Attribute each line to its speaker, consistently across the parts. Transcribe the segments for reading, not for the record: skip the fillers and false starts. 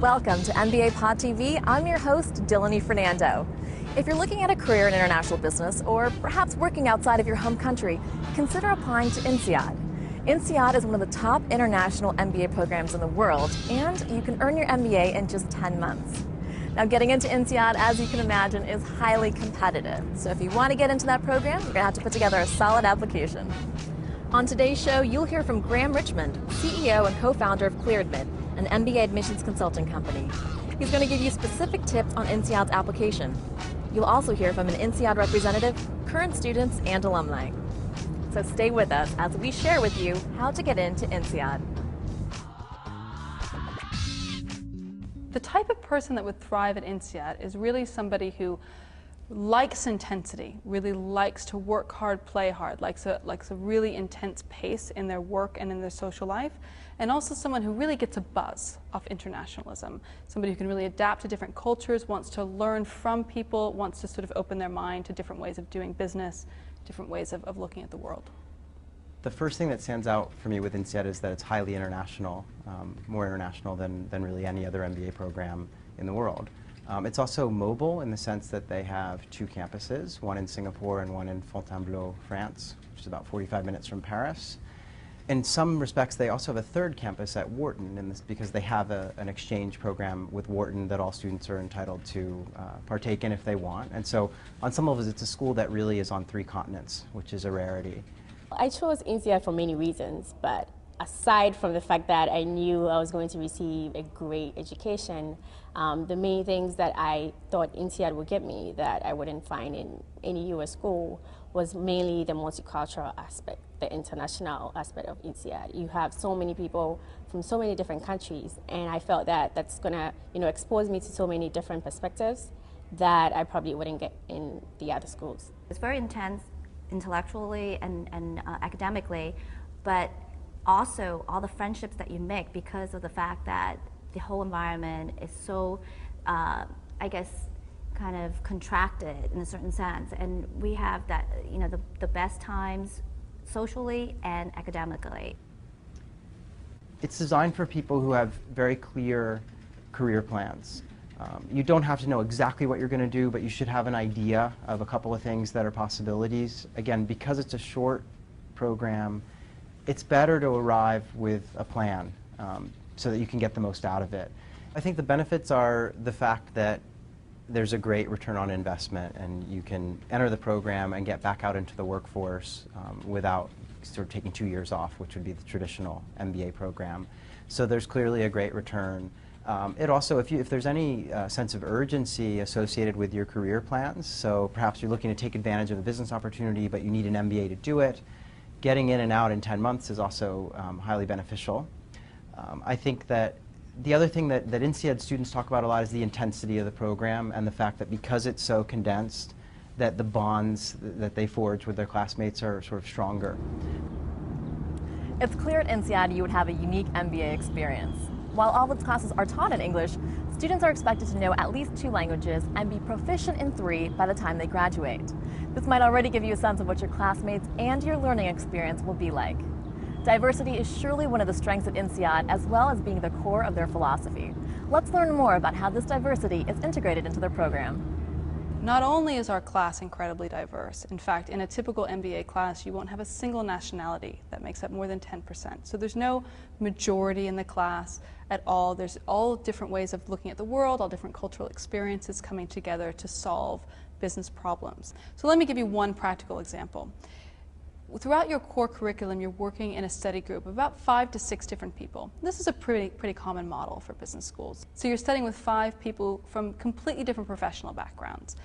Speaker 1: Welcome to MBA Pod TV. I'm your host, Dilany Fernando. If you're looking at a career in international business or perhaps working outside of your home country, consider applying to INSEAD. INSEAD is one of the top international MBA programs in the world, and you can earn your MBA in just 10 months. Now, getting into INSEAD, as you can imagine, is highly competitive. So if you want to get into that program, you're going to have to put together a solid application. On today's show, you'll hear from Graham Richmond, CEO and co-founder of ClearAdmit, an MBA admissions consulting company. He's going to give you specific tips on INSEAD's application. You'll also hear from an INSEAD representative, current students, and alumni. So stay with us as we share with you how to get into INSEAD.
Speaker 2: The type of person that would thrive at INSEAD is really somebody who likes intensity, really likes to work hard, play hard, likes a really intense pace in their work and in their social life, and also someone who really gets a buzz off internationalism, somebody who can really adapt to different cultures, wants to learn from people, wants to sort of open their mind to different ways of doing business, different ways of looking at the world.
Speaker 3: The first thing that stands out for me with INSEAD is that it's highly international, more international than really any other MBA program in the world. It's also mobile in the sense that they have two campuses, one in Singapore and one in Fontainebleau, France, which is about 45 minutes from Paris. In some respects, they also have a third campus at Wharton, because they have an exchange program with Wharton that all students are entitled to partake in if they want. And so on some levels, it's a school that really is on 3 continents, which is a rarity.
Speaker 4: I chose INSEAD for many reasons, but aside from the fact that I knew I was going to receive a great education, the main things that I thought INSEAD would get me that I wouldn't find in any U.S. school was mainly the multicultural aspect, the international aspect of INSEAD. You have so many people from so many different countries, and I felt that that's going to, expose me to so many different perspectives that I probably wouldn't get in the other schools.
Speaker 5: It's very intense intellectually and academically, but also all the friendships that you make because of the fact that the whole environment is so, I guess, kind of contracted in a certain sense. And we have that, the best times socially and academically.
Speaker 3: It's designed for people who have very clear career plans. You don't have to know exactly what you're going to do, but you should have an idea of a couple of things that are possibilities. Again, because it's a short program, it's better to arrive with a plan so that you can get the most out of it. I think the benefits are the fact that there's a great return on investment, and you can enter the program and get back out into the workforce without sort of taking 2 years off, which would be the traditional MBA program. So there's clearly a great return. It also, if there's any sense of urgency associated with your career plans, so perhaps you're looking to take advantage of a business opportunity but you need an MBA to do it, getting in and out in 10 months is also highly beneficial. I think that the other thing that INSEAD students talk about a lot is the intensity of the program and the fact that because it's so condensed, that the bonds that they forge with their classmates are sort of stronger.
Speaker 1: It's clear at INSEAD you would have a unique MBA experience. While all its classes are taught in English, students are expected to know at least 2 languages and be proficient in 3 by the time they graduate. This might already give you a sense of what your classmates and your learning experience will be like. Diversity is surely one of the strengths of INSEAD, as well as being the core of their philosophy. Let's learn more about how this diversity is integrated into their program.
Speaker 2: Not only is our class incredibly diverse, in fact, in a typical MBA class, you won't have a single nationality that makes up more than 10%. So there's no majority in the class at all. There's all different ways of looking at the world, all different cultural experiences coming together to solve business problems. So let me give you one practical example. Throughout your core curriculum, you're working in a study group of about 5 to 6 different people. This is a pretty common model for business schools. So you're studying with 5 people from completely different professional backgrounds.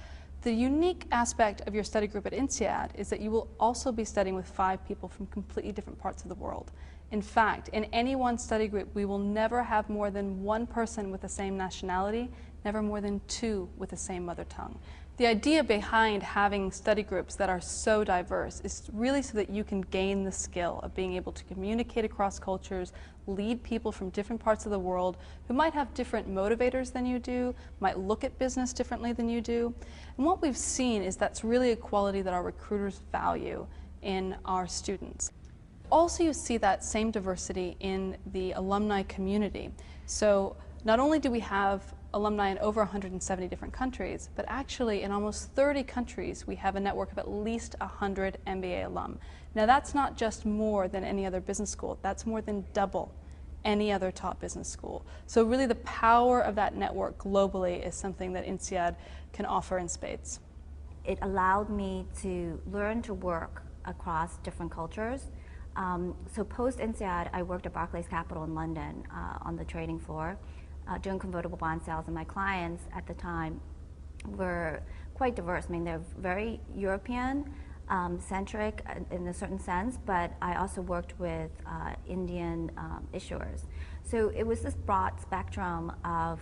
Speaker 2: The unique aspect of your study group at INSEAD is that you will also be studying with 5 people from completely different parts of the world. In fact, in any one study group, we will never have more than 1 person with the same nationality, never more than 2 with the same mother tongue. The idea behind having study groups that are so diverse is really so that you can gain the skill of being able to communicate across cultures, lead people from different parts of the world who might have different motivators than you do, might look at business differently than you do. And what we've seen is that's really a quality that our recruiters value in our students. Also, you see that same diversity in the alumni community. So Not only do we have alumni in over 170 different countries, but actually in almost 30 countries we have a network of at least 100 MBA alum. Now that's not just more than any other business school, that's more than double any other top business school. So really the power of that network globally is something that INSEAD can offer in spades.
Speaker 5: It allowed me to learn to work across different cultures. So post INSEAD, I worked at Barclays Capital in London on the trading floor, doing convertible bond sales, and my clients at the time were quite diverse. I mean, they're very European centric in a certain sense, but I also worked with Indian issuers. So it was this broad spectrum of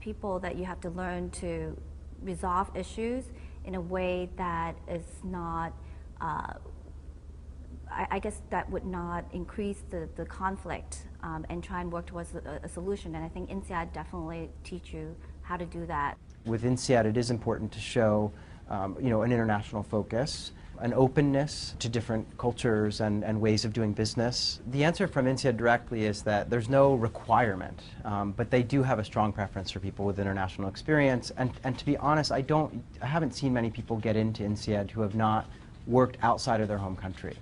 Speaker 5: people that you have to learn to resolve issues in a way that is not, I guess that would not increase the conflict and try and work towards a solution. And I think INSEAD definitely teach you how to do that.
Speaker 3: With INSEAD, it is important to show an international focus, an openness to different cultures and ways of doing business. The answer from INSEAD directly is that there's no requirement, but they do have a strong preference for people with international experience. And to be honest, I haven't seen many people get into INSEAD who have not worked outside of their home country.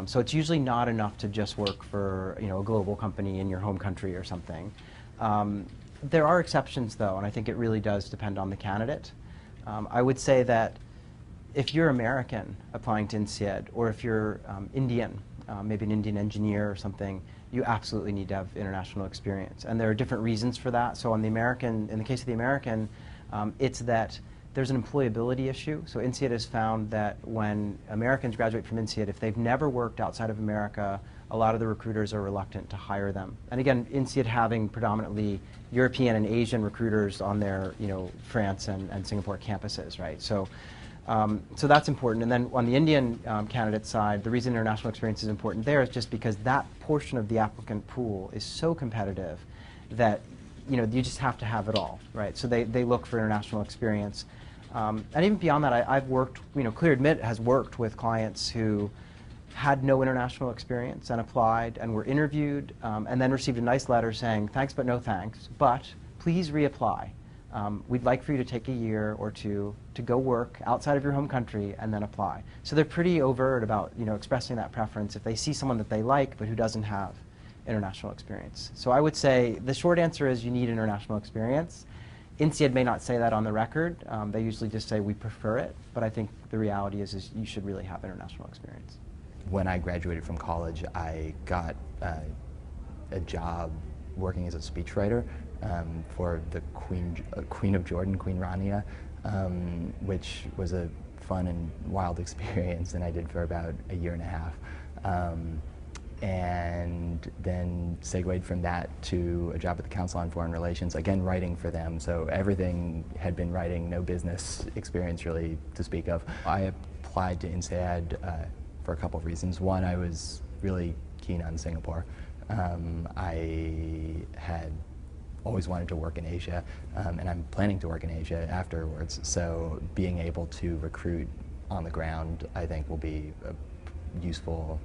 Speaker 3: So it's usually not enough to just work for a global company in your home country or something. There are exceptions though, and I think it really does depend on the candidate. I would say that if you're American applying to INSEAD, or if you're Indian, maybe an Indian engineer or something, you absolutely need to have international experience. And there are different reasons for that. So in the case of the American, it's that there's an employability issue. So INSEAD has found that when Americans graduate from INSEAD, if they've never worked outside of America, a lot of the recruiters are reluctant to hire them. And again, INSEAD having predominantly European and Asian recruiters on their France and Singapore campuses, right? So that's important. And then on the Indian candidate side, the reason international experience is important there is just because that portion of the applicant pool is so competitive that you just have to have it all, right? So they look for international experience. And even beyond that, I've worked, ClearAdmit has worked with clients who had no international experience and applied and were interviewed and then received a nice letter saying, thanks but no thanks, but please reapply. We'd like for you to take a year or two to go work outside of your home country and then apply. So they're pretty overt about expressing that preference if they see someone that they like but who doesn't have international experience. So I would say the short answer is you need international experience. INSEAD may not say that on the record. They usually just say we prefer it, but I think the reality is you should really have international experience.
Speaker 6: When I graduated from college, I got a job working as a speechwriter for the Queen of Jordan, Queen Rania, which was a fun and wild experience, and I did for about a year and a half. And then segued from that to a job at the Council on Foreign Relations, again writing for them, so everything had been writing, no business experience really to speak of. I applied to INSEAD for a couple of reasons. One, I was really keen on Singapore. I had always wanted to work in Asia, and I'm planning to work in Asia afterwards, so being able to recruit on the ground I think will be a useful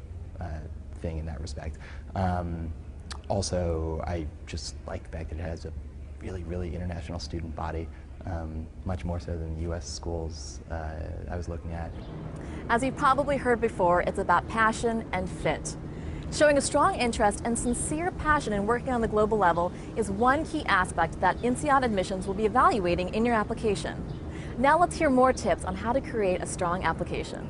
Speaker 6: thing in that respect. Also, I just like the fact that it has a really, really international student body, much more so than the U.S. schools I was looking at.
Speaker 1: As you've probably heard before, it's about passion and fit. Showing a strong interest and sincere passion in working on the global level is one key aspect that INSEAD admissions will be evaluating in your application. Now let's hear more tips on how to create a strong application.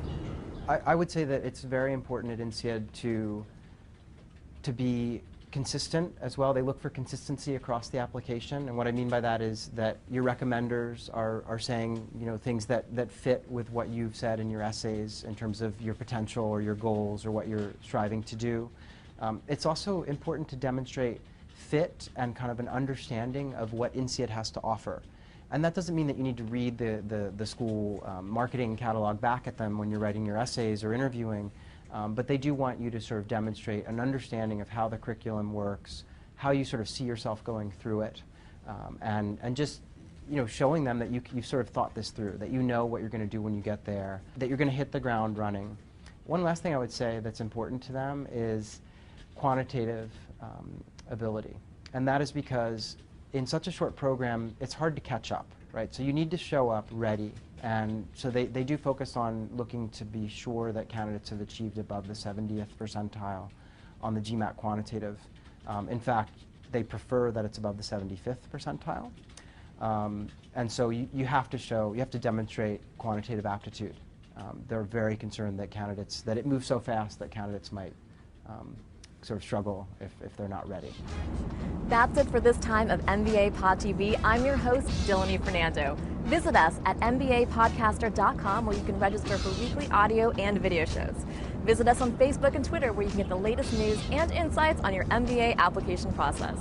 Speaker 3: I would say that it's very important at INSEAD to be consistent as well. They look for consistency across the application, and what I mean by that is that your recommenders are saying things that fit with what you've said in your essays in terms of your potential or your goals or what you're striving to do. It's also important to demonstrate fit and kind of an understanding of what INSEAD has to offer. And that doesn't mean that you need to read the school marketing catalog back at them when you're writing your essays or interviewing, but they do want you to sort of demonstrate an understanding of how the curriculum works, how you sort of see yourself going through it, and just showing them that you've sort of thought this through, that you know what you're going to do when you get there, that you're going to hit the ground running. One last thing I would say that's important to them is quantitative ability. And that is because in such a short program, it's hard to catch up, right? So you need to show up ready. And so they do focus on looking to be sure that candidates have achieved above the 70th percentile on the GMAT quantitative. In fact, they prefer that it's above the 75th percentile. And so you have to demonstrate quantitative aptitude. They're very concerned that that it moves so fast that candidates might sort of struggle if they're not ready.
Speaker 1: That's it for this time of MBA Pod TV. I'm your host, Delaney Fernando. Visit us at mbapodcaster.com where you can register for weekly audio and video shows. Visit us on Facebook and Twitter where you can get the latest news and insights on your MBA application process.